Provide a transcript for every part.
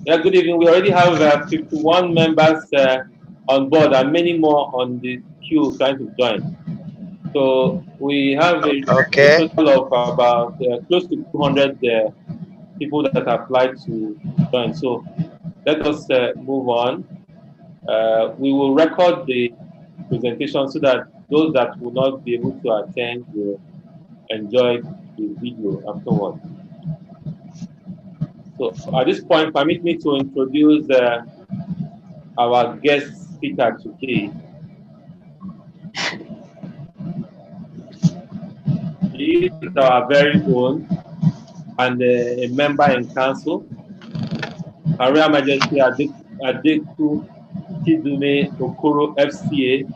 Yeah, good evening. We already have 51 members on board and many more on the queue trying to join. So we have a Okay. total of about close to 200 people that applied to join. So let us move on. We will record the presentation so that those that will not be able to attend will enjoy the video afterwards. So at this point, permit me to introduce our guest speaker today. He is our very own and a member in council, Her Royal Majesty Adaku Chidume-Okoro FCA,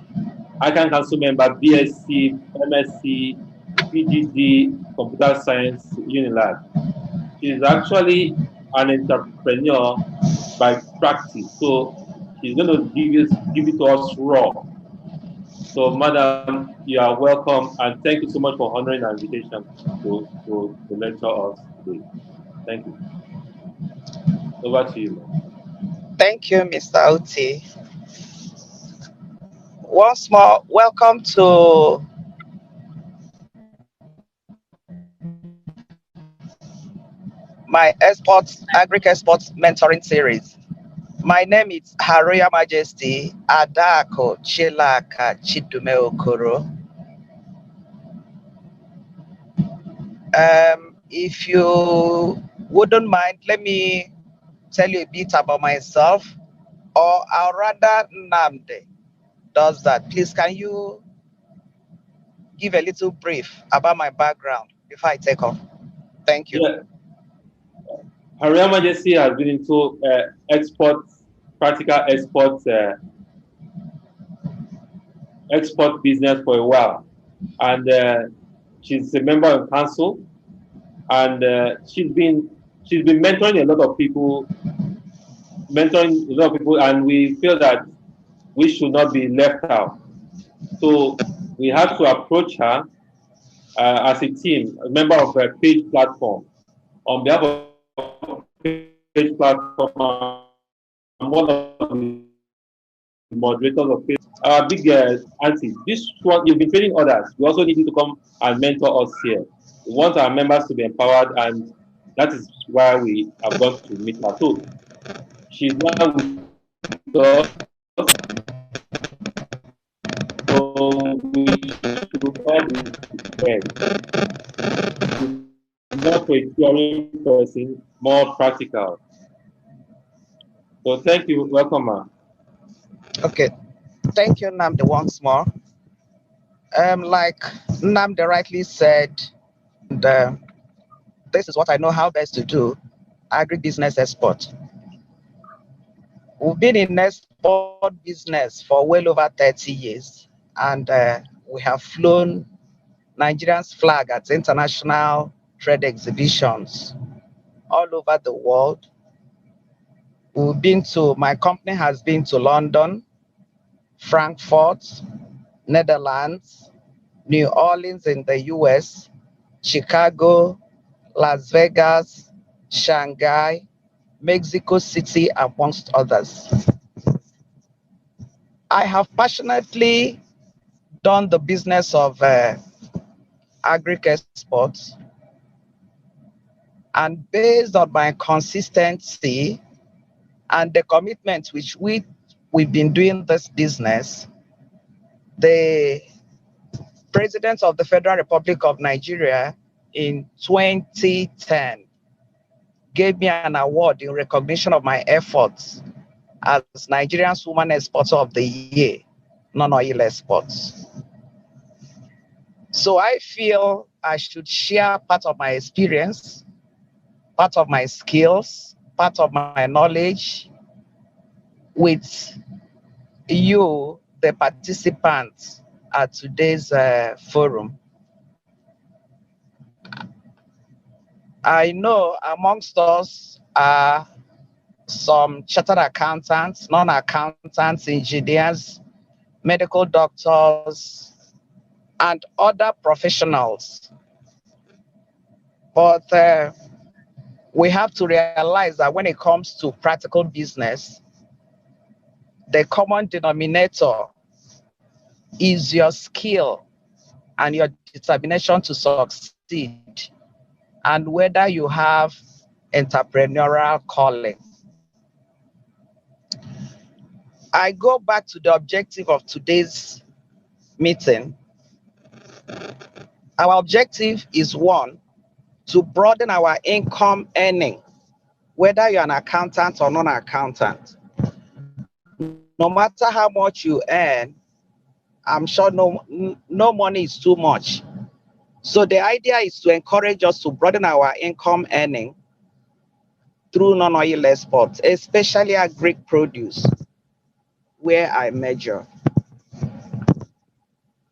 ICAN Council Member BSc, MSc, PGD, Computer Science, UNILAG. She is actually an entrepreneur by practice, so she's going to give it to us raw. So, Madam, you are welcome, and thank you so much for honoring our invitation to lecture us today. Thank you. Over to you. Thank you, Mr. Oti. Once more, welcome to my Agri-Exports mentoring series. My name is Her Royal Majesty Adaku Chidume-Okoro. If you wouldn't mind, let me tell you a bit about myself, or I'll rather Nnamdi does that. Please, can you give a little brief about my background before I take off? Thank you. Yeah, Her Royal Majesty has been into practical export business for a while, and she's a member of council, and she's been mentoring a lot of people, and we feel that we should not be left out. So we had to approach her as a team, a member of a page platform, on behalf of page platform. I'm one of the moderators of page. Big auntie, this one you've been training others. We also need you to come and mentor us here. We want our members to be empowered, and that is why we have gone to meet her. So she's now with us. So we should all be prepared. She's not a theory person, more practical. So thank you. Welcome, ma'am. Okay. Thank you, Nnamdi, once more. Like Nnamdi rightly said, and, this is what I know how best to do, agribusiness export. We've been in export business for well over 30 years, and we have flown Nigerian's flag at international trade exhibitions all over the world. My company has been to London, Frankfurt, Netherlands, New Orleans in the US, Chicago, Las Vegas, Shanghai, Mexico City, amongst others. I have passionately done the business of agri-exports, and based on my consistency and the commitment which we've been doing this business, the President of the Federal Republic of Nigeria in 2010 gave me an award in recognition of my efforts as Nigerian's Woman Exporter of the Year, non-oil exports. So I feel I should share part of my experience, part of my skills, part of my knowledge with you, the participants at today's forum. I know amongst us are some chartered accountants, non-accountants, engineers, medical doctors, and other professionals. But we have to realize that when it comes to practical business, the common denominator is your skill and your determination to succeed, and whether you have entrepreneurial calling. I go back to the objective of today's meeting. Our objective is one, to broaden our income earning, whether you're an accountant or non-accountant. No matter how much you earn, I'm sure no money is too much. So the idea is to encourage us to broaden our income earning through non-oil exports, especially agric produce, where I major.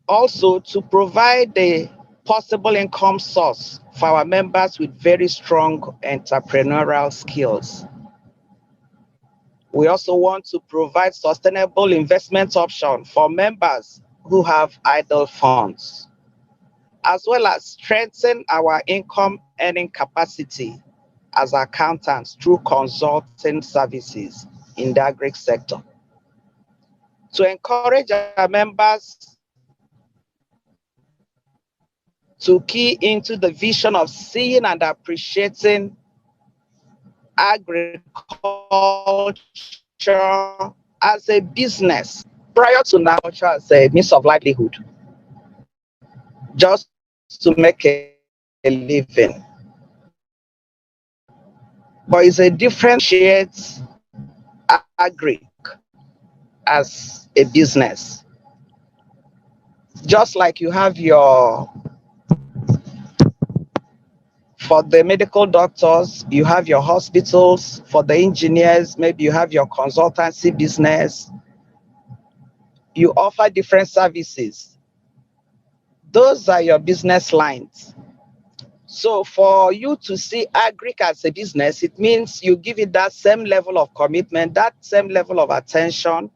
Also, to provide a possible income source for our members with very strong entrepreneurial skills. We also want to provide sustainable investment options for members who have idle funds, as well as strengthen our income earning capacity as accountants through consulting services in the agri sector. To encourage our members to key into the vision of seeing and appreciating agriculture as a business, prior to now, as a means of livelihood, just to make a living. But it's a differentiate agri as a business. Just like you have for the medical doctors, you have your hospitals. For the engineers, maybe you have your consultancy business. You offer different services. Those are your business lines. So for you to see agric as a business, it means you give it that same level of commitment, that same level of attention,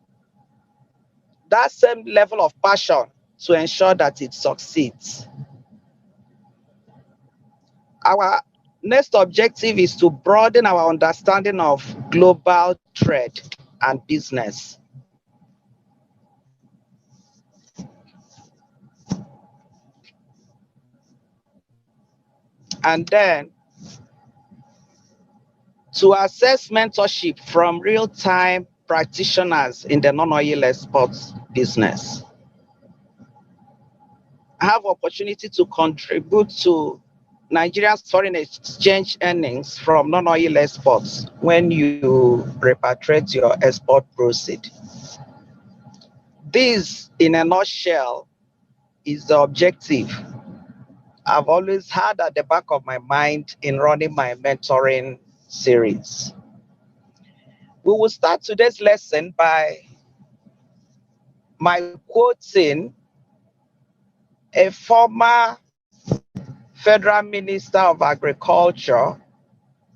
that same level of passion to ensure that it succeeds. Our next objective is to broaden our understanding of global trade and business. And then to assess mentorship from real-time practitioners in the non-oil exports business. Have opportunity to contribute to Nigeria's foreign exchange earnings from non-oil exports when you repatriate your export proceed. This, in a nutshell, is the objective I've always had at the back of my mind in running my mentoring series. We will start today's lesson by my quoting a former Federal Minister of Agriculture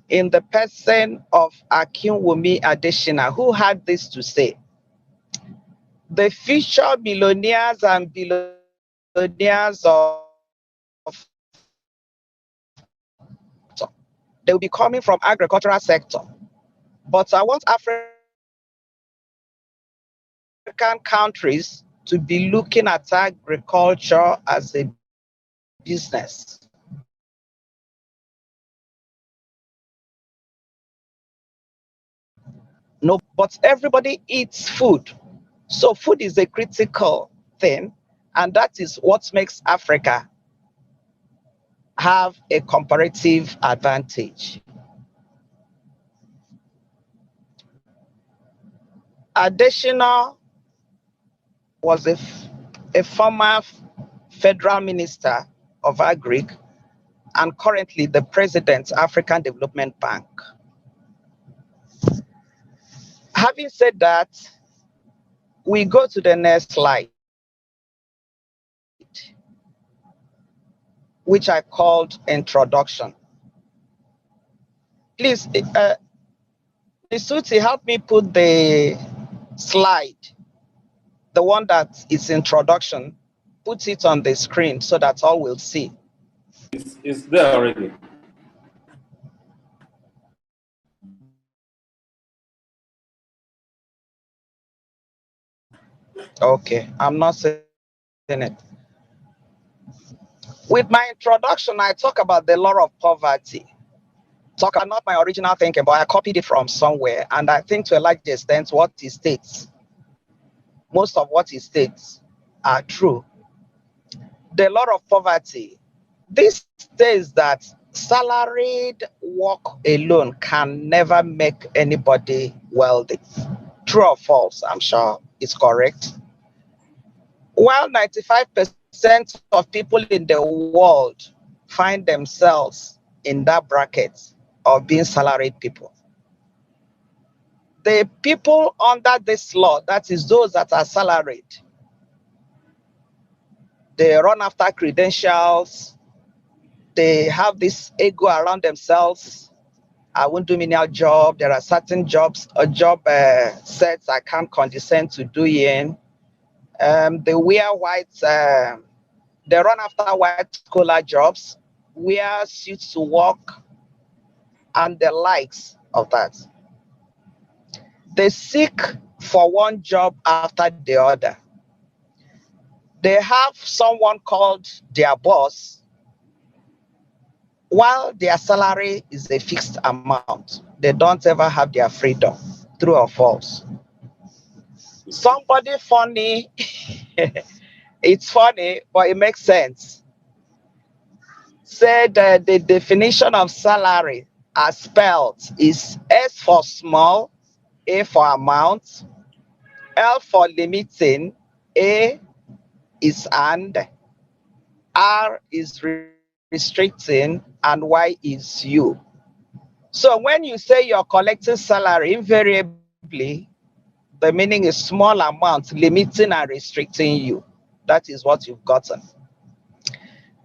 in the person of Akinwumi Adesina, who had this to say: the future millionaires and billionaires of they will be coming from agricultural sector. But I want African countries to be looking at agriculture as a business. No, but everybody eats food. So food is a critical thing, and that is what makes Africa have a comparative advantage. Adesina was a former federal minister of Agric and currently the president, African Development Bank. Having said that, we go to the next slide, which I called introduction. Please, Isuti, help me put the slide, the one that is introduction, put it on the screen so that all will see. It's there already. Okay, I'm not saying it. With my introduction, I talk about the law of poverty. Talk about not my original thinking, but I copied it from somewhere, and I think to a large extent what it states, most of what it states are true. The law of poverty, this says that salaried work alone can never make anybody wealthy. True or false? I'm sure it's correct. While 95% of people in the world find themselves in that bracket of being salaried people, the people under this law, that is those that are salaried, they run after credentials, they have this ego around themselves. I won't do menial job. There are certain jobs, job sets I can't condescend to doing. They wear white, they run after white collar jobs, wear suits to work, and the likes of that. They seek for one job after the other. They have someone called their boss, while their salary is a fixed amount. They don't ever have their freedom. True or false? Somebody funny, it's funny, but it makes sense. Said the definition of salary as spelled is S for small, A for amount, L for limiting, A is and, R is restricting, and Y is you. So when you say you're collecting salary, invariably, the meaning is small amount, limiting and restricting you. That is what you've gotten.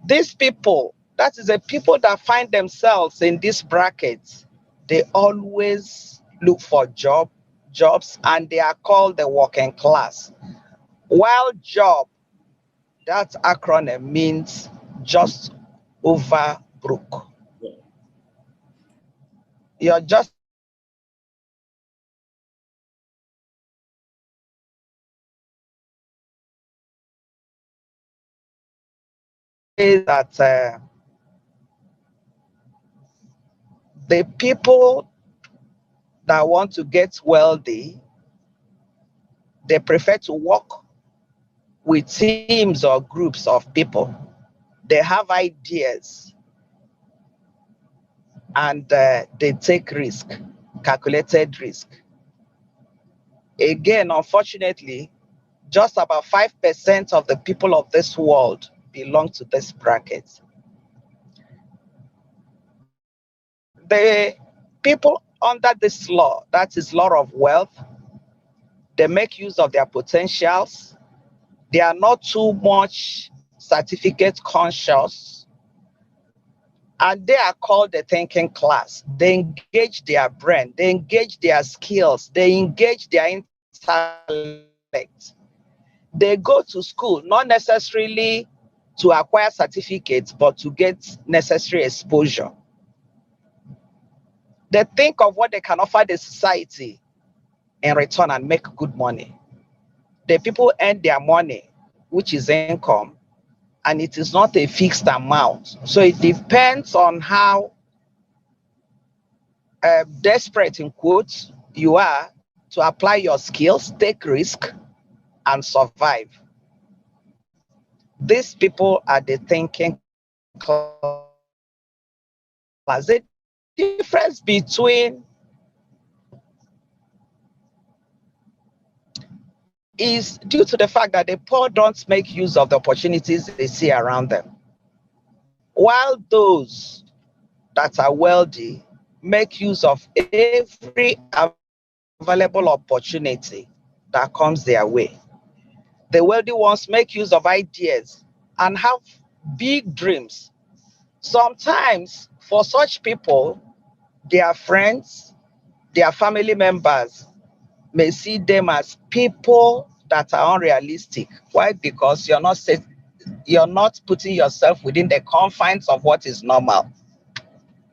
These people, that is the people that find themselves in this bracket, they always look for jobs, and they are called the working class. While job, that acronym means just over broke. You're just that the people that want to get wealthy, they prefer to work with teams or groups of people. They have ideas, and they take risk, calculated risk. Again, unfortunately, just about 5% of the people of this world belong to this bracket. The people under this law, that is law of wealth, they make use of their potentials. They are not too much certificate conscious, and they are called the thinking class. They engage their brain, they engage their skills, they engage their intellect. They go to school, not necessarily to acquire certificates, but to get necessary exposure. They think of what they can offer the society in return and make good money. The people earn their money, which is income, and it is not a fixed amount. So it depends on how desperate, in quotes, you are to apply your skills, take risk, and survive. These people are the thinking class. The difference between is due to the fact that the poor don't make use of the opportunities they see around them, while those that are wealthy make use of every available opportunity that comes their way. The wealthy ones make use of ideas and have big dreams. Sometimes, for such people, their friends, their family members may see them as people that are unrealistic. Why? Because you're not putting yourself within the confines of what is normal.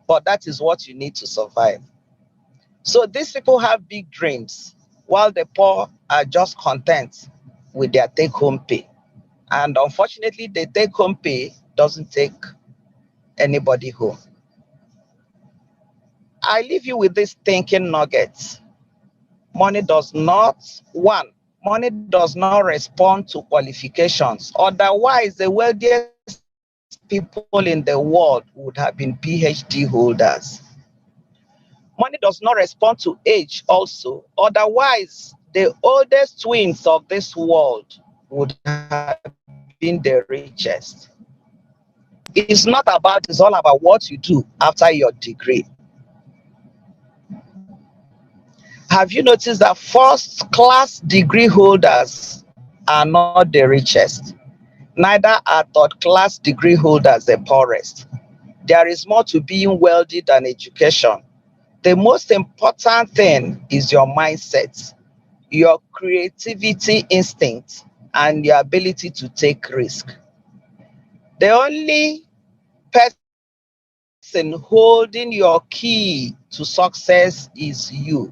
But that is what you need to survive. So these people have big dreams, while the poor are just content with their take-home pay. And unfortunately, the take-home pay doesn't take anybody home. I leave you with this thinking nuggets. Money does not respond to qualifications. Otherwise, the wealthiest people in the world would have been PhD holders. Money does not respond to age also. Otherwise, the oldest twins of this world would have been the richest. It's not about, it's all about what you do after your degree. Have you noticed that first class degree holders are not the richest? Neither are third class degree holders the poorest. There is more to being wealthy than education. The most important thing is your mindset, your creativity instinct, and your ability to take risk. The only person holding your key to success is you.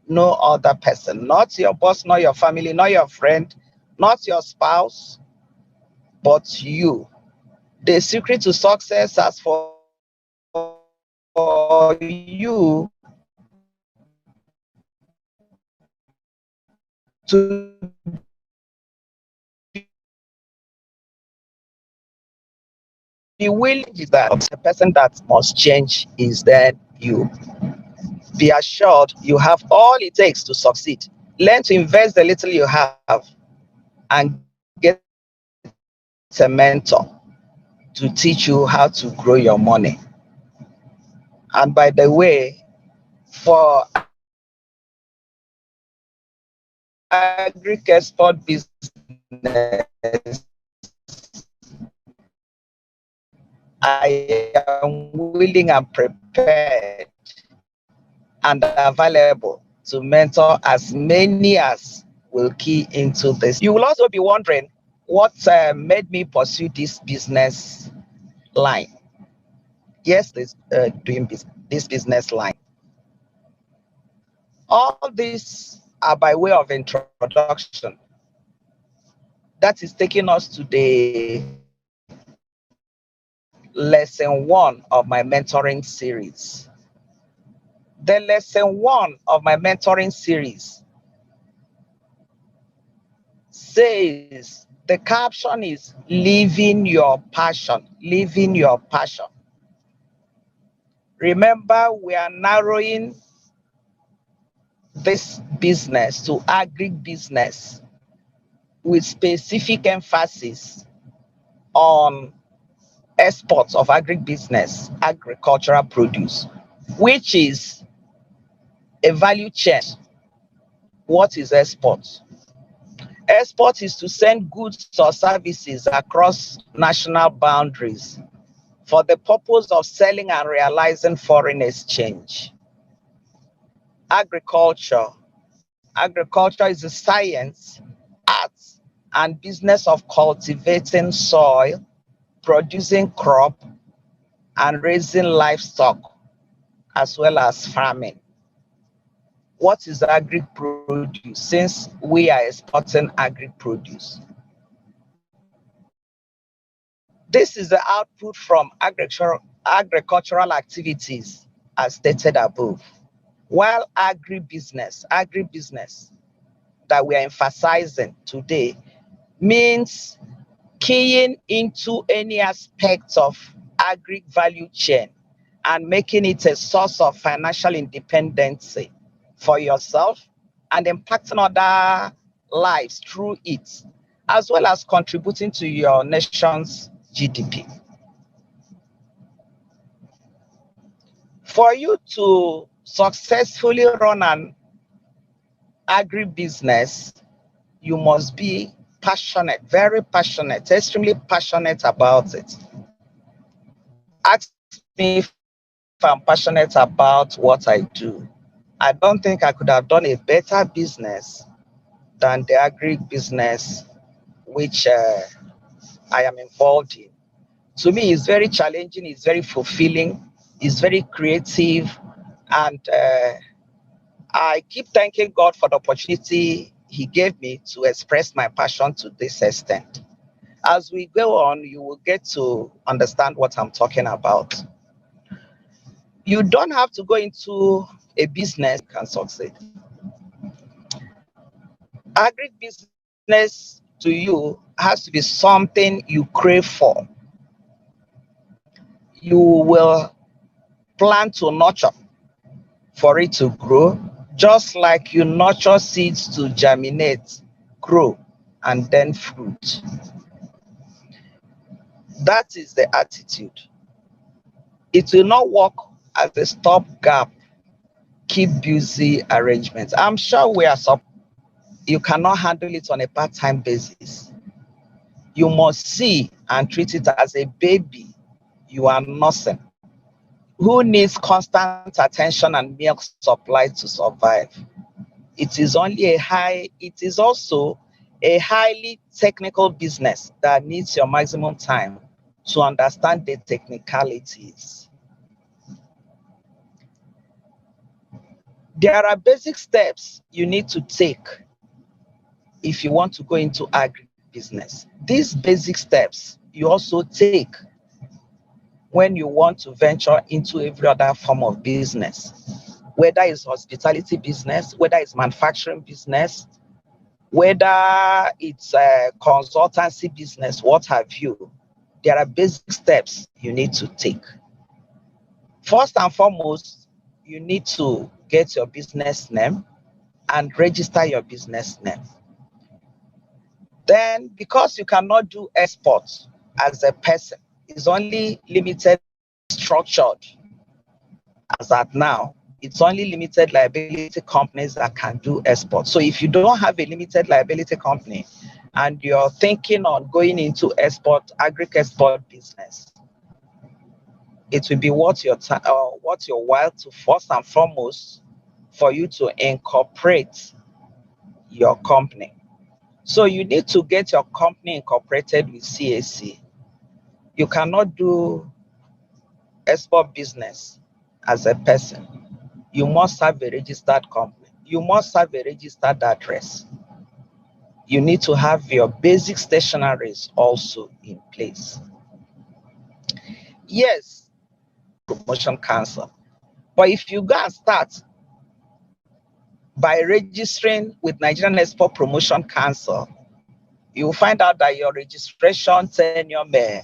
No other person, not your boss, not your family, not your friend, not your spouse, but you. The secret to success as for you to be willing is that the person that must change is then you. Be assured you have all it takes to succeed. Learn to invest the little you have and get a mentor to teach you how to grow your money. And by the way, for agri-export business, I am willing and prepared and available to mentor as many as will key into this. You will also be wondering what made me pursue this business line. Yes, doing this business line. All these are by way of introduction. That is taking us to the lesson 1 of my mentoring series. The lesson 1 of my mentoring series says, the caption is living your passion, living your passion. Remember, we are narrowing this business to agribusiness with specific emphasis on exports of agribusiness, agricultural produce, which is a value chain. What is export? Export is to send goods or services across national boundaries for the purpose of selling and realizing foreign exchange. Agriculture is the science, arts, and business of cultivating soil, producing crop, and raising livestock, as well as farming. What is agri-produce, since we are exporting agri-produce? This is the output from agricultural activities as stated above. While agribusiness that we are emphasizing today means keying into any aspect of agri value chain and making it a source of financial independence for yourself and impacting other lives through it, as well as contributing to your nation's GDP. For you to successfully run an agribusiness, you must be passionate, very passionate, extremely passionate about it. Ask me if I'm passionate about what I do. I don't think I could have done a better business than the agribusiness which I am involved in. To me, it's very challenging, it's very fulfilling, it's very creative, and I keep thanking God for the opportunity he gave me to express my passion to this extent. As we go on, you will get to understand what I'm talking about. You don't have to go into a business that can succeed. Agribusiness to you has to be something you crave for. You will plan to nurture for it to grow, just like you nurture seeds to germinate, grow, and then fruit. That is the attitude. It will not work as a stopgap, keep busy arrangement. I'm sure you cannot handle it on a part-time basis. You must see and treat it as a baby you are nursing, who needs constant attention and milk supply to survive. It is also a highly technical business that needs your maximum time to understand the technicalities. There are basic steps you need to take if you want to go into agribusiness. These basic steps you also take when you want to venture into every other form of business, whether it's hospitality business, whether it's manufacturing business, whether it's a consultancy business, what have you. There are basic steps you need to take. First and foremost, you need to get your business name and register your business name. Then, because you cannot do exports as a person, it's only limited, structured as at now. It's only limited liability companies that can do export. So if you don't have a limited liability company and you're thinking on going into agri-export business, it will be worth your while to first and foremost for you to incorporate your company. So you need to get your company incorporated with CAC. You cannot do export business as a person. You must have a registered company. You must have a registered address. You need to have your basic stationaries also in place. Yes, promotion council. But if you go and start by registering with Nigerian Export Promotion Council, you will find out that your registration tenure may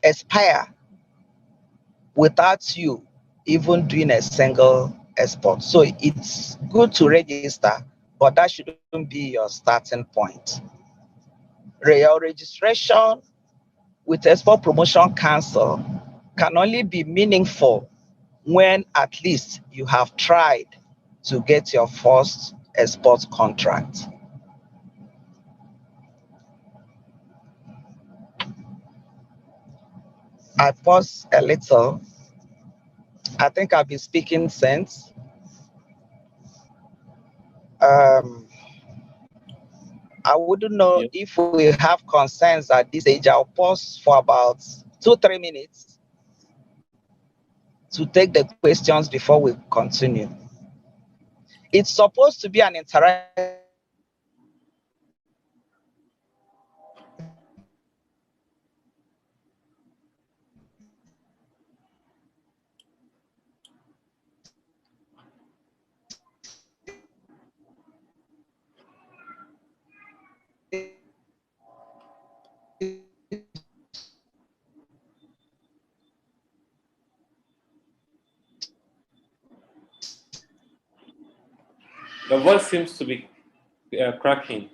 expire without you even doing a single export. So it's good to register, but that shouldn't be your starting point. Your registration with Export Promotion Council can only be meaningful when at least you have tried to get your first export contract. I pause a little. I think I've been speaking since. I wouldn't know if we have concerns at this age. I'll pause for about 2-3 minutes to take the questions before we continue. It's supposed to be an interactive The voice seems to be cracking.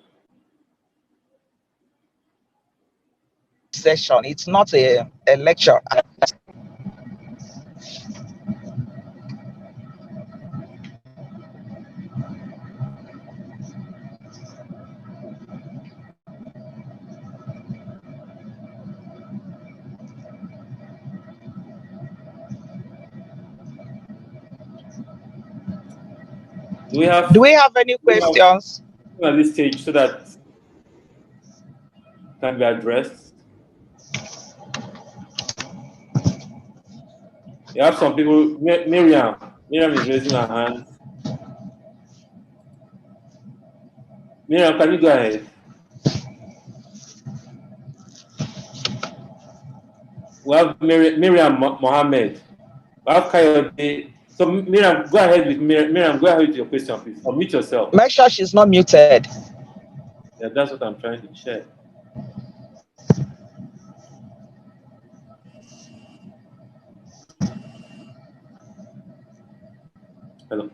session. It's not a lecture. Do we have any questions at this stage so that can be addressed? You have some people. Miriam is raising her hand. Miriam, can you go ahead? We have Miriam Mohammed. We have Kayode. So Miriam, go ahead with Miriam. Go ahead with your question, please. Unmute yourself. Make sure she's not muted. Yeah, that's what I'm trying to check. Hello.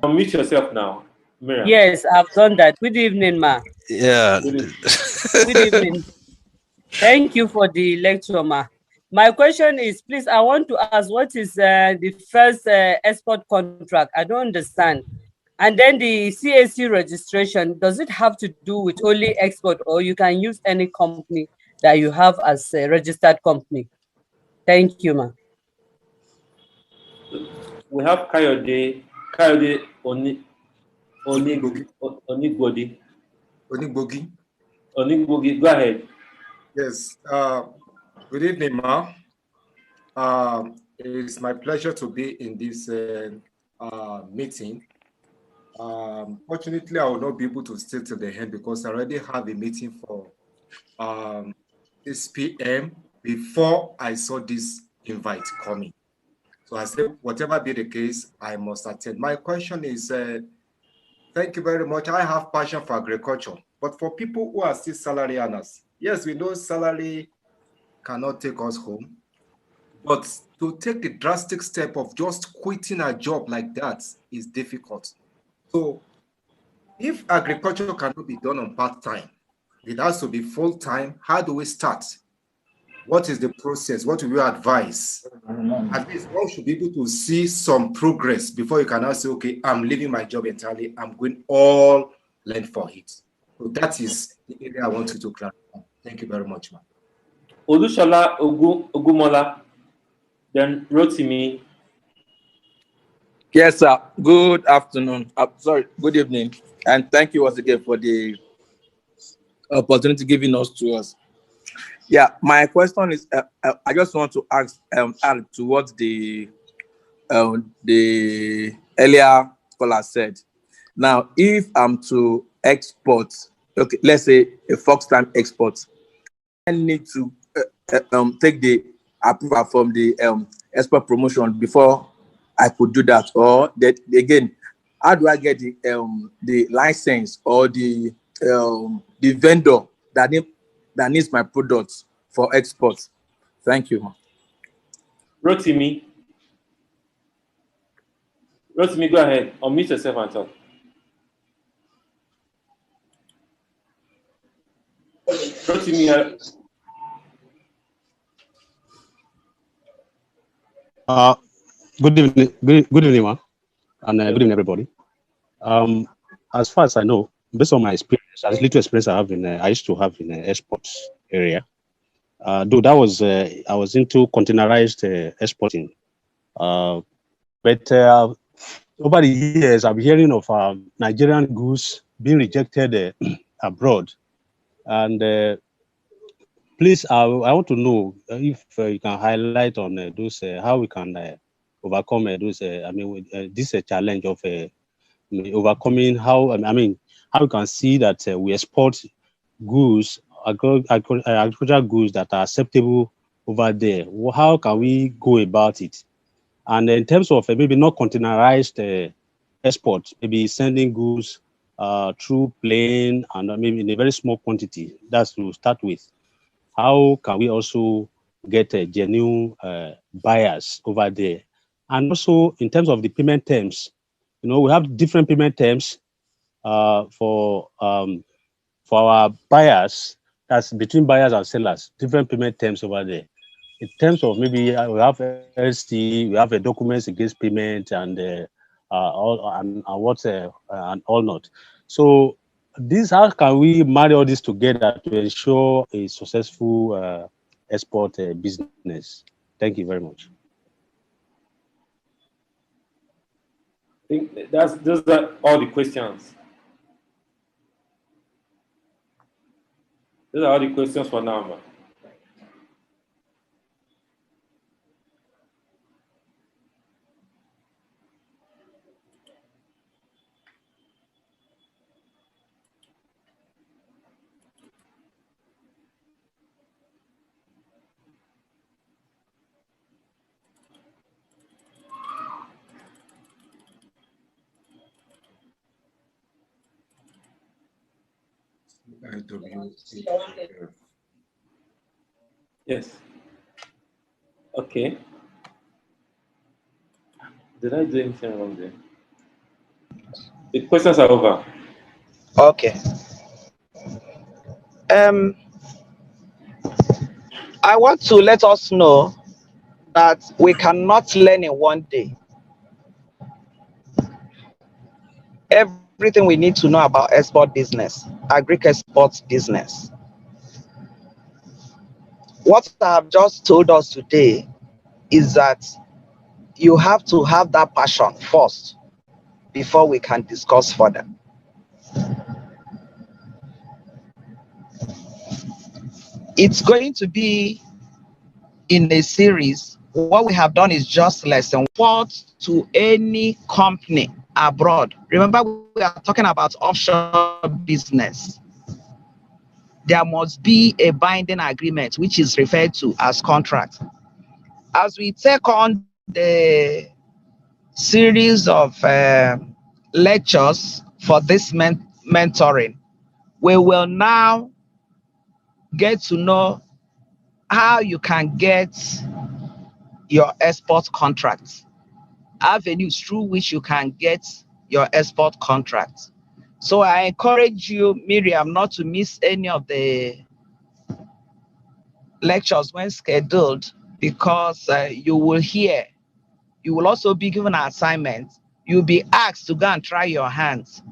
Unmute yourself now, Miriam. Yes, I've done that. Good evening, ma. Yeah. Good evening. Thank you for the lecture, ma. My question is, please, I want to ask, what is the first export contract? I don't understand. And then the CAC registration, does it have to do with only export, or you can use any company that you have as a registered company? Thank you, ma. We have Kayode Onigbogi. Go ahead. Yes. Good evening, ma. It's my pleasure to be in this meeting. Fortunately, I will not be able to stay till the end because I already have a meeting for 6 p.m. before I saw this invite coming. So I said, whatever be the case, I must attend. My question is, thank you very much. I have passion for agriculture, but for people who are still salary earners, yes, we know salary cannot take us home, but to take the drastic step of just quitting a job like that is difficult. So if agriculture cannot be done on part-time, it has to be full-time. How do we start? What is the process? What do you advise? At least one should be able to see some progress before you can now say, okay, I'm leaving my job entirely. I'm going all in for it. So that is the area I want you to clarify. Thank you very much, ma'am. Olushola Ogumola, then Rotimi. Yes, sir. Good afternoon. Good evening. And thank you once again for the opportunity given to us. Yeah, my question is, I just want to ask, add to what the earlier caller said. Now, if I'm to export, okay, let's say a Fox-time export, I need to take the approval from the export promotion before I could do that, or that again, how do I get the license or the vendor that needs my products for export? Thank you. Rotimi, go ahead. Unmute yourself and talk. Rotimi, good evening, ma, and good evening, everybody. As far as I know, based on my experience, as little experience I have I used to have in the exports area. Though that was I was into containerized exporting, but over the years I've been hearing of Nigerian goods being rejected abroad, and please, I want to know if you can highlight on those how we can overcome those. This challenge of overcoming how how we can see that we export goods, agricultural goods that are acceptable over there. How can we go about it? And in terms of maybe not containerized export, maybe sending goods through plane and maybe in a very small quantity. That's to start with. How can we also get genuine buyers over there? And also in terms of the payment terms, we have different payment terms for our buyers. That's between buyers and sellers, different payment terms over there. In terms of maybe we have LC, we have documents against payment and all and what and all not. So how can we marry all this together to ensure a successful export business? Thank you very much. I think those are all the questions. Those are all the questions for now, man. Yes. Okay. Did I do anything wrong there? The questions are over. Okay. I want to let us know that we cannot learn in one day. Everything we need to know about export business, agri-export business. What I have just told us today is that you have to have that passion first before we can discuss further. It's going to be in a series. What we have done is just lesson what to any company abroad. Remember, we are talking about offshore business. There must be a binding agreement, which is referred to as contract. As we take on the series of lectures for this mentoring, we will now get to know how you can get your export contracts, avenues through which you can get your export contracts. So I encourage you, Miriam, not to miss any of the lectures when scheduled, because you will hear, you will also be given an assignment. You'll be asked to go and try your hands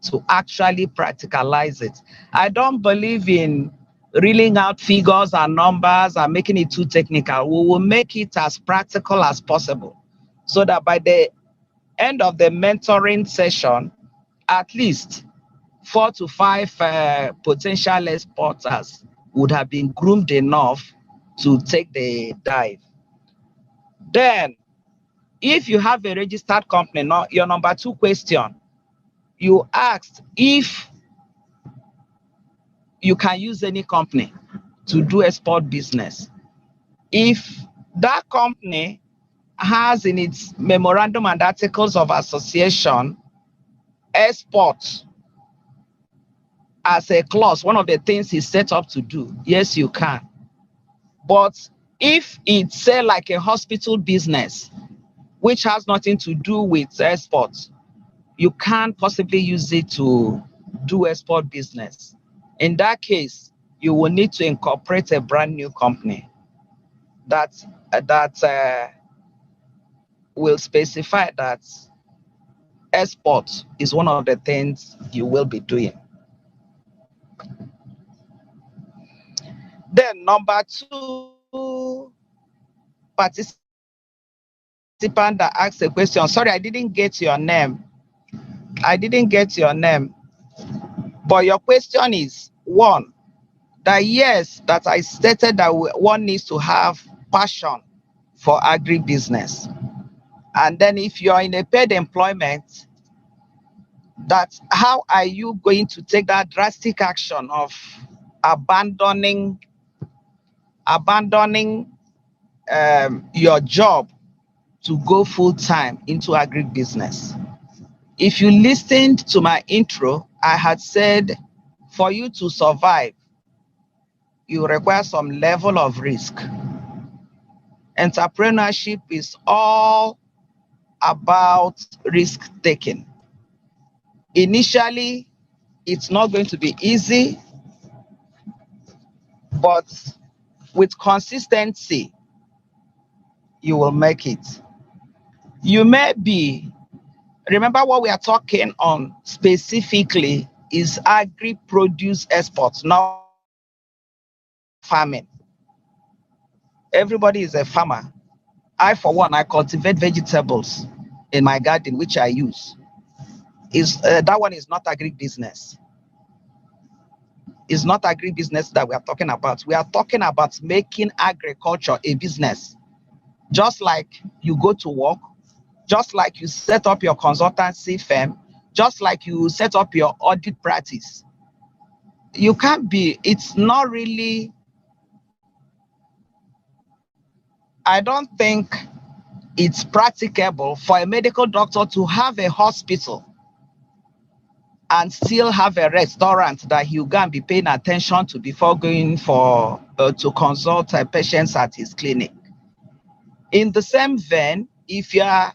to actually practicalize it. I don't believe in reeling out figures and numbers and making it too technical. We will make it as practical as possible so that by the end of the mentoring session, at least 4 to 5 potential exporters would have been groomed enough to take the dive. Then, if you have a registered company, your number 2 question, you asked if you can use any company to do export business. If that company has in its memorandum and articles of association export as a clause, one of the things it's set up to do, yes, you can. But if it's say like a hospital business, which has nothing to do with exports, you can't possibly use it to do export business. In that case, you will need to incorporate a brand new company that will specify that export is one of the things you will be doing. Then number 2 participant that asked a question. Sorry, I didn't get your name. But your question is, 1, that yes, that I stated that one needs to have passion for agribusiness. And then if you're in a paid employment, that how are you going to take that drastic action of abandoning your job to go full-time into agribusiness? If you listened to my intro, I had said for you to survive, you require some level of risk. Entrepreneurship is all about risk taking. Initially, it's not going to be easy, but with consistency, you will make it. You may be, remember what we are talking on specifically is agri-produce exports, not farming. Everybody is a farmer. I, for one, I cultivate vegetables in my garden, which I use. That one is not agribusiness. It's not agribusiness that we are talking about. We are talking about making agriculture a business. Just like you go to work, just like you set up your consultancy firm, just like you set up your audit practice. You can't be, it's not really, I don't think it's practicable for a medical doctor to have a hospital and still have a restaurant that he'll go and be paying attention to before going for to consult patients at his clinic. In the same vein, if you are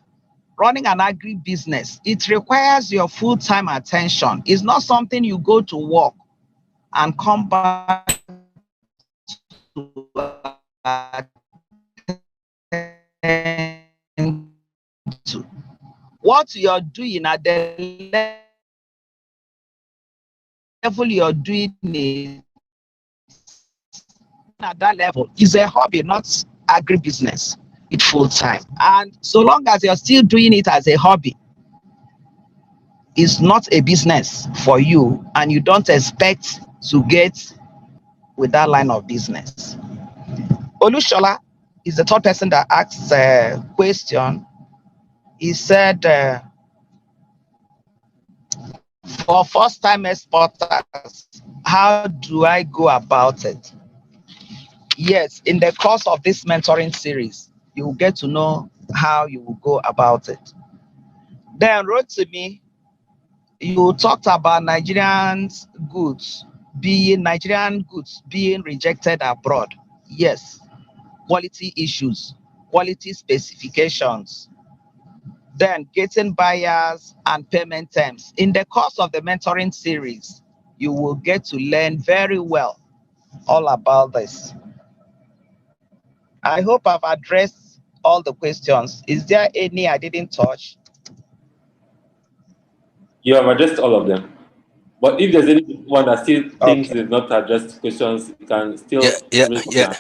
running an agri-business, it requires your full-time attention. It's not something you go to work and come back to attend to. What you're doing at the level you're doing it at that level is a hobby, not agribusiness. It's full-time. And so long as you're still doing it as a hobby, it's not a business for you, and you don't expect to get with that line of business. Olushola is the third person that asked a question. He said, for first-time exporters, how do I go about it? Yes, in the course of this mentoring series, you will get to know how you will go about it. Then wrote to me, you talked about Nigerian goods being rejected abroad. Yes, quality issues, quality specifications, then getting buyers and payment terms. In the course of the mentoring series, you will get to learn very well all about this. I hope I've addressed all the questions. Is there any I didn't touch? You have addressed all of them. But if there's anyone that still thinks they've not addressed questions, you can still raise your hand.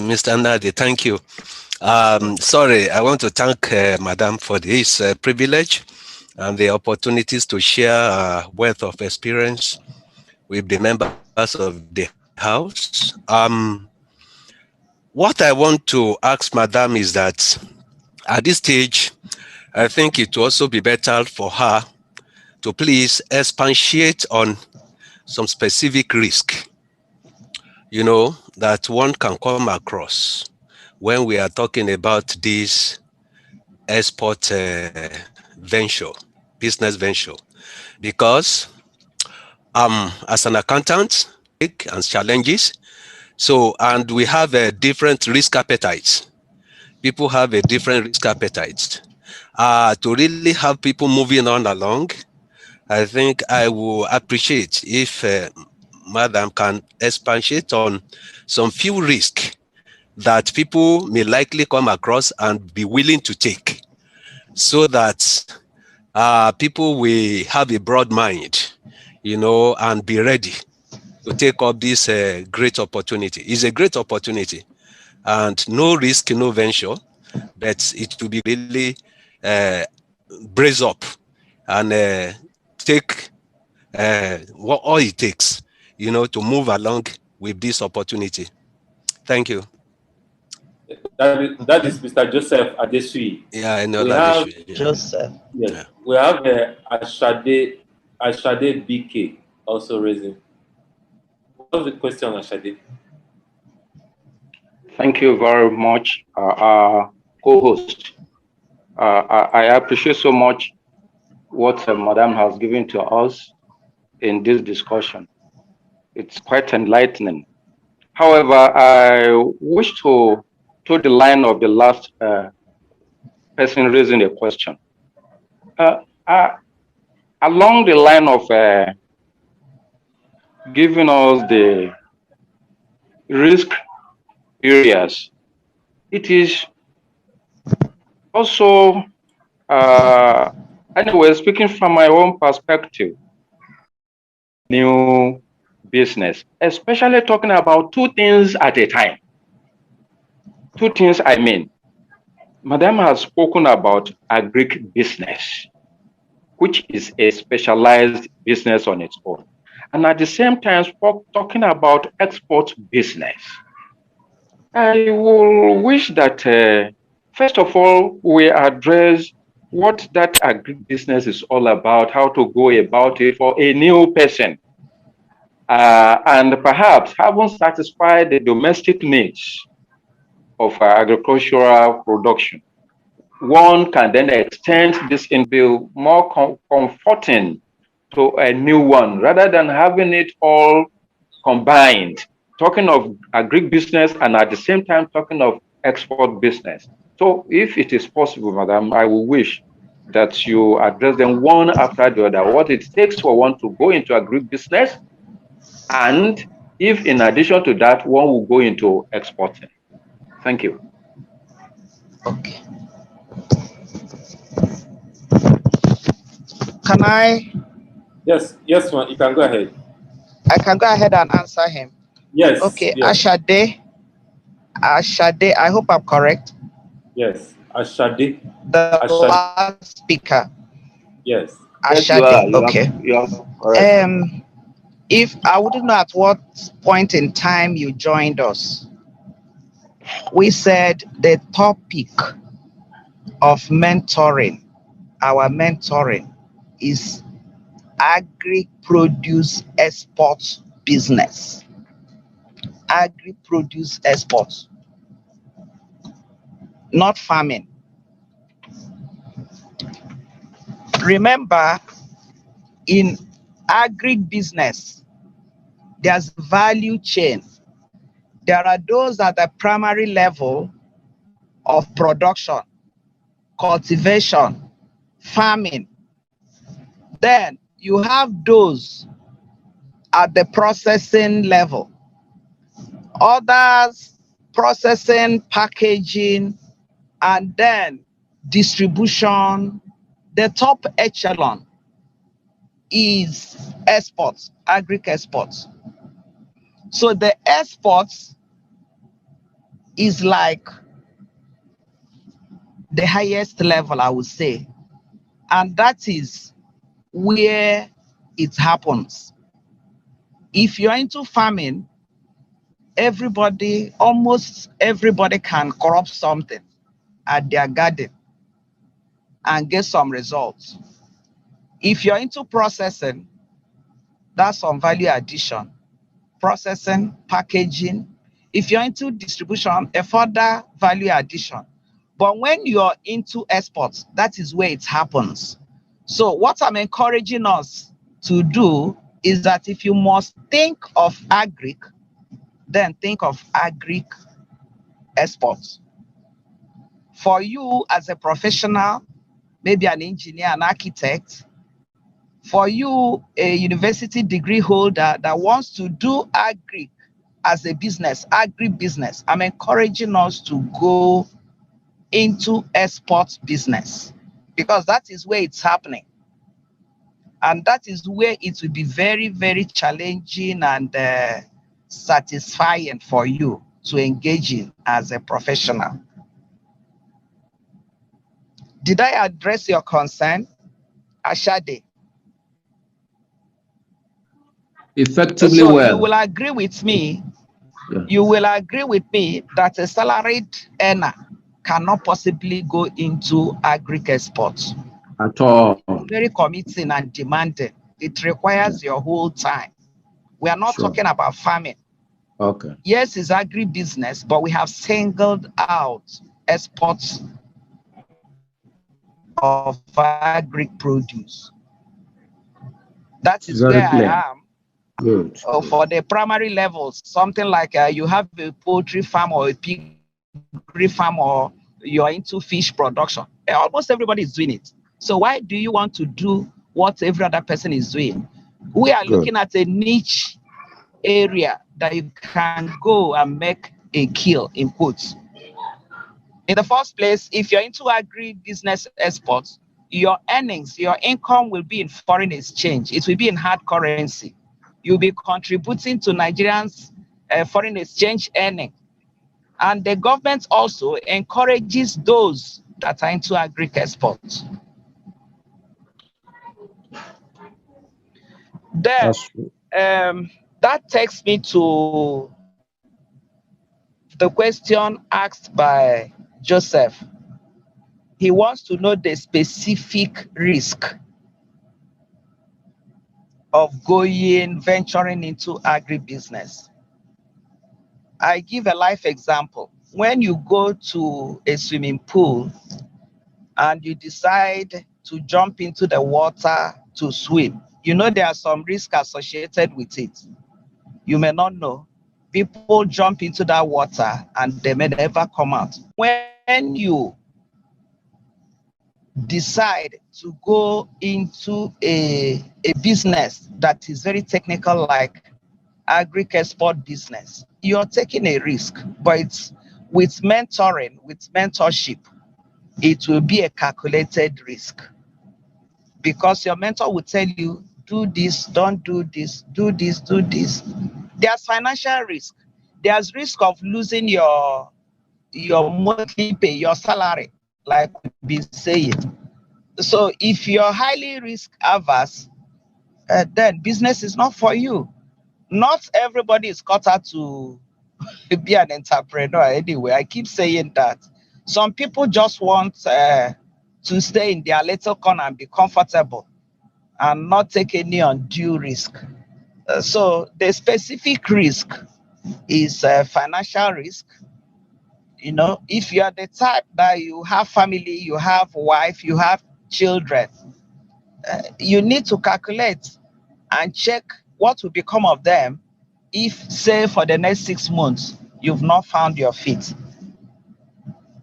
Mr. Nnadi, thank you. Sorry, I want to thank Madam for this privilege and the opportunities to share a wealth of experience with the members of the House. What I want to ask Madam is that at this stage, I think it will also be better for her to please expatiate on some specific risk, you know, that one can come across when we are talking about this export venture, business venture. Because as an accountant, and challenges, so, and we have a different risk appetites. People have a different risk appetites. To really have people moving on along, I think I will appreciate if Madam can expatiate on some few risks that people may likely come across and be willing to take, so that people will have a broad mind, you know, and be ready to take up this great opportunity. It's a great opportunity, and no risk, no venture, but it will be really brace up and take what all it takes, you know, to move along with this opportunity. Thank you. That is Mr. Joseph Adesuyi. Yeah, I know we that have, issue. Yeah. Joseph. Yes, yeah. We have Ashade BK also raising. What's the question, Ashade? Thank you very much, co-host. I appreciate so much what Madam has given to us in this discussion. It's quite enlightening. However, I wish to the line of the last person raising a question. Along the line of giving us the risk areas, it is also, anyway, speaking from my own perspective, new business, especially talking about two things at a time. Two things I mean. Madam has spoken about agric business, which is a specialized business on its own. And at the same time, talking about export business. I will wish that, first of all, we address what that agribusiness is all about, how to go about it for a new person. And perhaps haven't satisfied the domestic needs of agricultural production. one can then extend this and be more comforting to a new one rather than having it all combined, talking of agribusiness and at the same time talking of export business. So if it is possible, madam, I will wish that you address them one after the other, what it takes for one to go into agribusiness, and if in addition to that, one will go into exporting. Thank you. Okay. Can I? Yes, yes, you can go ahead. I can go ahead and answer him. Yes. Okay, yes. Ashade, I hope I'm correct. Yes, Ashade. The last speaker. Yes. Ashade, Yes, okay. You are correct. If I wouldn't know at what point in time you joined us, we said the topic of mentoring, our mentoring, is agri-produce export business. Agri-produce exports, not farming. Remember, in agri-business, there's value chain. There are those at the primary level of production, cultivation, farming. Then you have those at the processing level. Others processing, packaging, and then distribution. The top echelon is exports, agri-exports. So the exports is like the highest level, I would say. And that is where it happens. If you're into farming, almost everybody can crop something at their garden and get some results. If you're into processing, that's some value addition. Processing, packaging. If you're into distribution, a further value addition. But when you're into exports, that is where it happens. So what I'm encouraging us to do is that if you must think of agri, then think of agri exports. For you as a professional, maybe an engineer, an architect, for you, a university degree holder that wants to do agri as a business, agri-business, I'm encouraging us to go into export business because that is where it's happening. And that is where it will be very, very challenging and satisfying for you to engage in as a professional. Did I address your concern, Ashade? Effectively so well. You will agree with me. Yeah. You will agree with me that a salaried earner cannot possibly go into agri-exports. At all. Very committing and demanding. It requires your whole time. We are not talking about farming. Okay. Yes, it's agri-business, but we have singled out exports of agri-produce. That is very where clear. I am. Good. For the primary levels, something like you have a poultry farm or a piggery farm, or you're into fish production. Almost everybody is doing it. So why do you want to do what every other person is doing? We are looking at a niche area that you can go and make a kill, in quotes. In the first place, if you're into agri-business exports, your earnings, your income will be in foreign exchange. It will be in hard currency. You'll be contributing to Nigerians' foreign exchange earning. And the government also encourages those that are into agri-exports. Then, that takes me to the question asked by Joseph. He wants to know the specific risk of venturing into agribusiness. I give a life example. When you go to a swimming pool and you decide to jump into the water to swim, you know there are some risks associated with it. You may not know. People jump into that water and they may never come out. When you decide to go into a business that is very technical, like agri-export business, you're taking a risk, but it's with mentoring, with mentorship, it will be a calculated risk, because your mentor will tell you, do this, don't do this, do this, do this. There's financial risk. There's risk of losing your monthly pay, your salary, like we've been saying. So if you're highly risk averse, then business is not for you. Not everybody is cut out to be an entrepreneur anyway. I keep saying that. Some people just want to stay in their little corner and be comfortable and not take any undue risk. So the specific risk is financial risk. You know, if you are the type that you have family, you have wife, you have children, you need to calculate and check what will become of them if, say, for the next 6 months, you've not found your feet.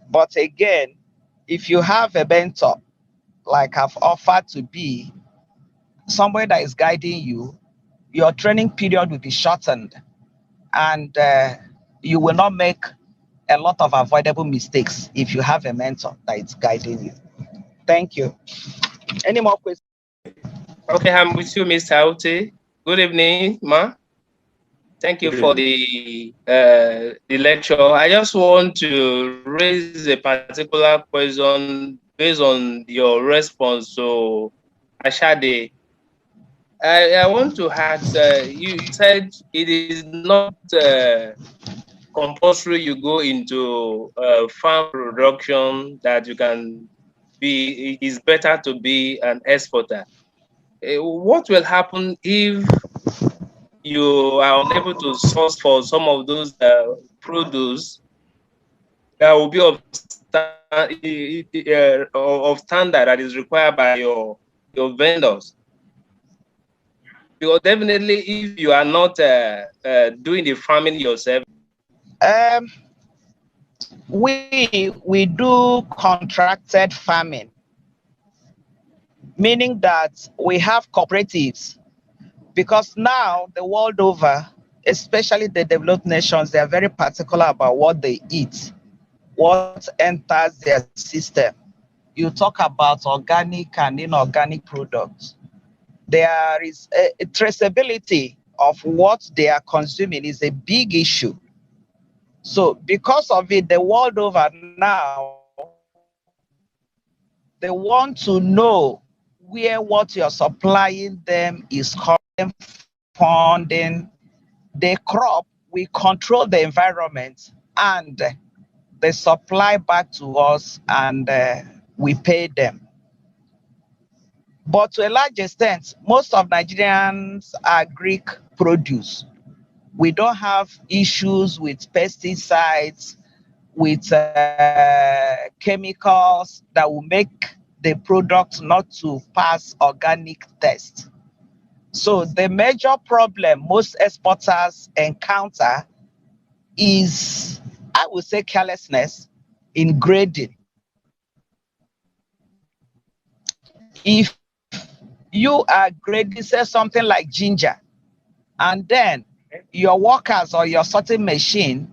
But again, if you have a mentor, like I've offered to be, somebody that is guiding you, your training period will be shortened, and you will not make a lot of avoidable mistakes if you have a mentor that is guiding you. Thank you. Any more questions? Okay, I'm with you, Mr. Aute. Good evening, Ma. Thank you for the lecture. I just want to raise a particular question based on your response to Ashade. I want to ask, you said it is not compulsory you go into farm production, that you can be, it is better to be an exporter. What will happen if you are unable to source for some of those produce that will be of standard that is required by your vendors? Because definitely, if you are not doing the farming yourself, we do contracted farming, meaning that we have cooperatives, because now the world over, especially the developed nations, they are very particular about what they eat, what enters their system. You talk about organic and inorganic products. There is a traceability of what they are consuming is a big issue. So because of it, the world over now, they want to know where what you're supplying them is coming, funding. The crop, we control the environment and they supply back to us, and we pay them. But to a large extent, most of Nigerians are Greek produce. We don't have issues with pesticides, with chemicals that will make the product not to pass organic test. So the major problem most exporters encounter is, I would say, carelessness in grading. If you are grading, say, something like ginger, and then your workers or your sorting machine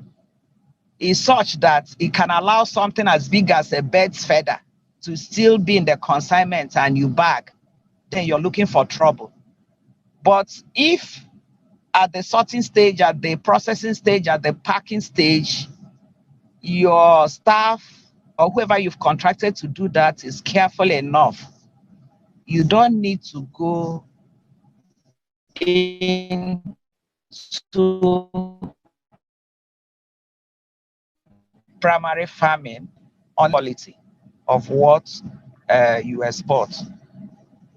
is such that it can allow something as big as a bird's feather to still be in the consignment and you bag, then you're looking for trouble. But if at the sorting stage, at the processing stage, at the packing stage, your staff or whoever you've contracted to do that is careful enough, you don't need to go into primary farming on quality of what you export.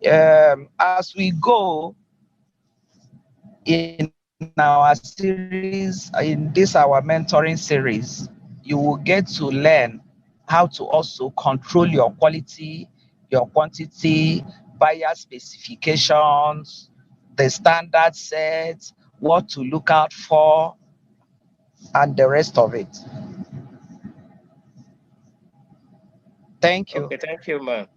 As we go in our series, in this our mentoring series, you will get to learn how to also control your quality, your quantity, buyer specifications, the standard sets, what to look out for, and the rest of it. Thank you. Okay, thank you, ma'am.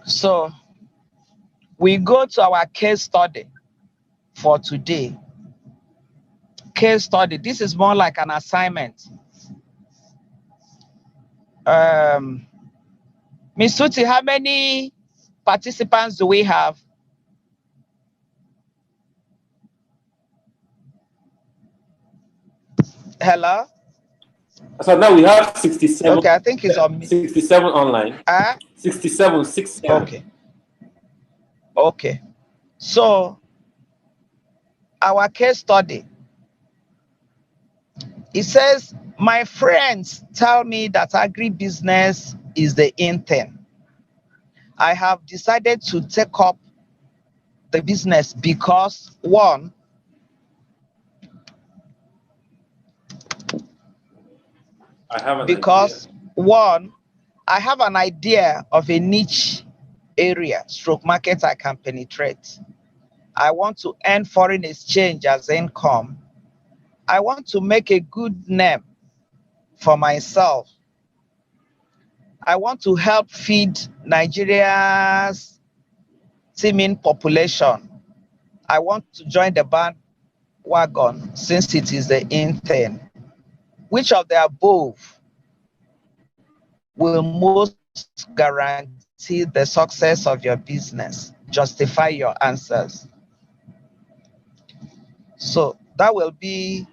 So we go to our case study for today. Case study. This is more like an assignment. Ms. Suti, how many participants do we have? Hello? So now we have 67. Okay, I think it's on me. 67 online. 67. Okay. Okay. So our case study. It says, my friends tell me that agribusiness is the in thing. I have decided to take up the business because one, I have an idea of a niche area, stroke market I can penetrate. I want to earn foreign exchange as income. I want to make a good name for myself. I want to help feed Nigeria's teeming population. I want to join the bandwagon since it is the in thing. Which of the above will most guarantee the success of your business? Justify your answers. So that will be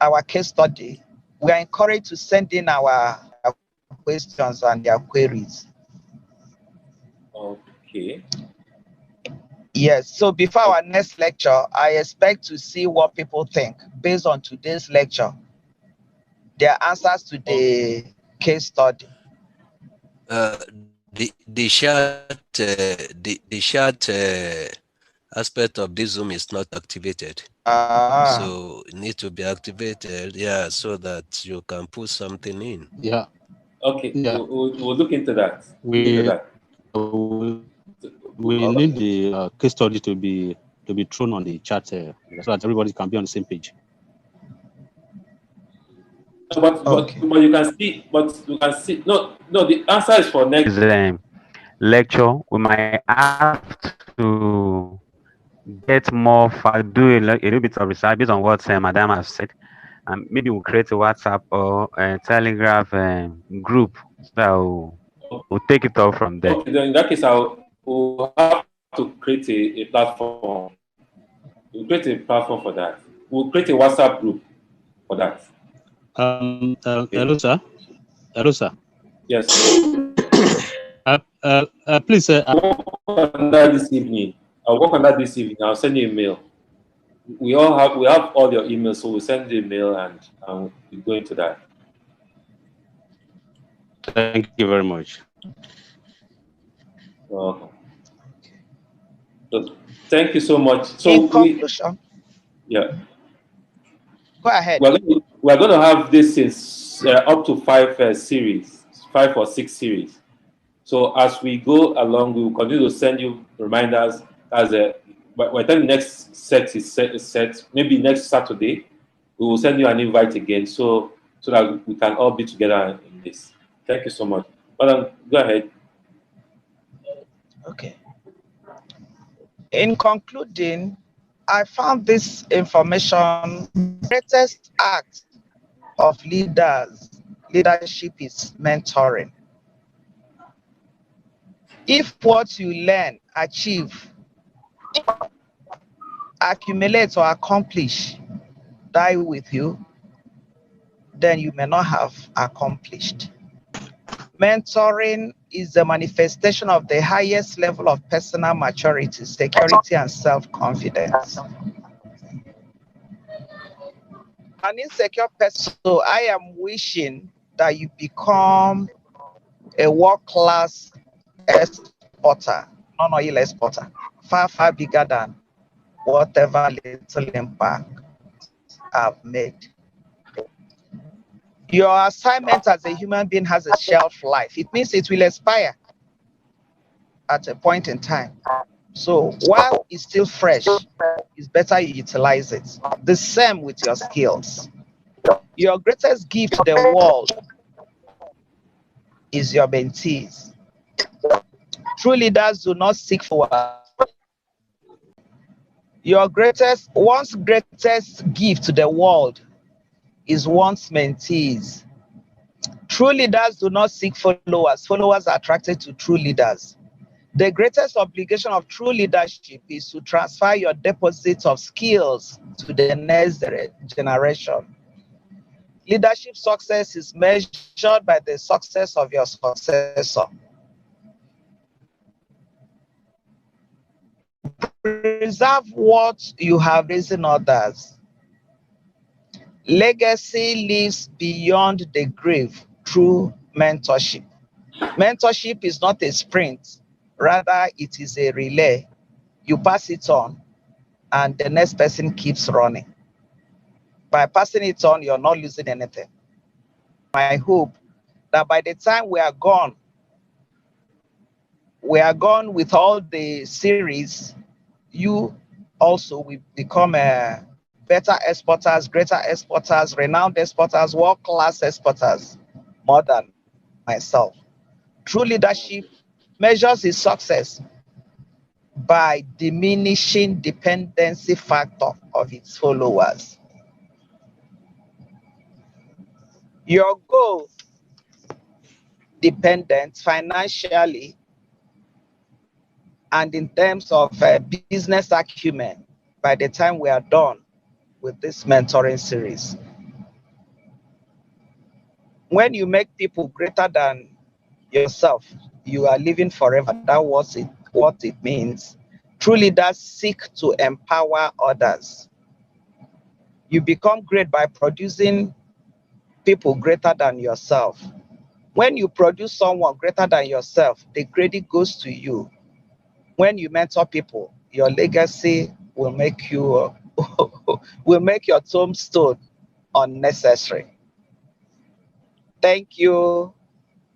our case study. We are encouraged to send in our questions and their queries. Okay. Yes, so before our next lecture, I expect to see what people think based on today's lecture, their answers to the case study. The chat aspect of this Zoom is not activated. So it needs to be activated, yeah, so that you can put something in. Yeah. Okay, yeah. We'll look into that. We need the case study to be thrown on the chat so that everybody can be on the same page. But you can see, no, the answer is for next lecture. We might have to get more, do a little bit of research based on what Madam has said, and maybe we'll create a WhatsApp or a Telegram group, so we'll take it all from there. Okay, then in that case, we'll have to create a platform. We'll create a platform for that. We'll create a WhatsApp group for that. Hello, sir. Hello, sir. Yes. Please. I'll work on that this evening. I'll send you a mail. We have all your emails, so we'll send you a mail and we'll go into that. Thank you very much. So, thank you so much. So in conclusion, yeah. Go ahead. We're going to have this in up to 5 series, 5 or 6 series. So as we go along, we will continue to send you reminders by the time the next set is set, maybe next Saturday, we will send you an invite again so that we can all be together in this. Thank you so much. Madam, go ahead. Okay. In concluding, I found this information, greatest act of leadership is mentoring. If what you learn, achieve, accumulate or accomplish die with you, then you may not have accomplished. Mentoring is the manifestation of the highest level of personal maturity, security, and self-confidence. An insecure person, so I am wishing that you become a world-class exporter, non-oil exporter, far, far bigger than whatever little impact I've made. Your assignment as a human being has a shelf life. It means it will expire at a point in time. So while it's still fresh, it's better you utilize it. The same with your skills. Your greatest gift to the world is your mentees. True leaders do not seek for your one's greatest gift to the world is one's mentees. True leaders do not seek followers. Followers are attracted to true leaders. The greatest obligation of true leadership is to transfer your deposits of skills to the next generation. Leadership success is measured by the success of your successor. Preserve what you have raised in others. Legacy lives beyond the grave through mentorship. Mentorship is not a sprint, rather it is a relay. You pass it on and the next person keeps running. By passing it on, you're not losing anything. I hope that by the time we are gone with all the series, you also will become better exporters, greater exporters, renowned exporters, world-class exporters, more than myself. True leadership measures its success by diminishing dependency factor of its followers. Your goal dependent financially and in terms of business acumen by the time we are done with this mentoring series. When you make people greater than yourself, you are living forever. That's what it means. True leaders seek to empower others. You become great by producing people greater than yourself. When you produce someone greater than yourself, the credit goes to you. When you mentor people, your legacy will make you will make your tombstone unnecessary. Thank you,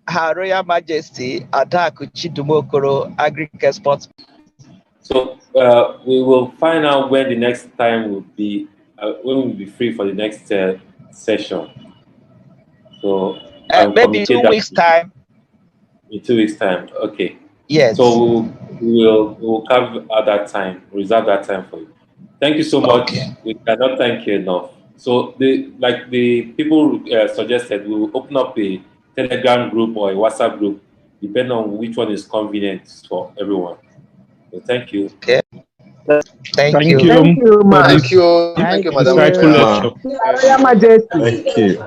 Her Royal Majesty Adaku Chidume-Okoro Agri-Export. So we will find out when the next time will be, when we'll be free for the next session. So maybe 2 weeks time. In 2 weeks time, okay. Yes. So we'll carve out that time, reserve that time for you. Thank you so much. Okay. We cannot thank you enough. So like the people suggested, we will open up a Telegram group or a WhatsApp group, depending on which one is convenient for everyone. So thank you. Okay. Thank you. Thank you, ma. Thank you. Thank you, Madam. Insightful lecture. Royal Majesty. Thank you.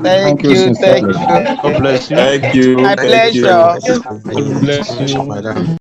Thank you. Thank you. God bless you. Thank you. My pleasure. God bless you, madam.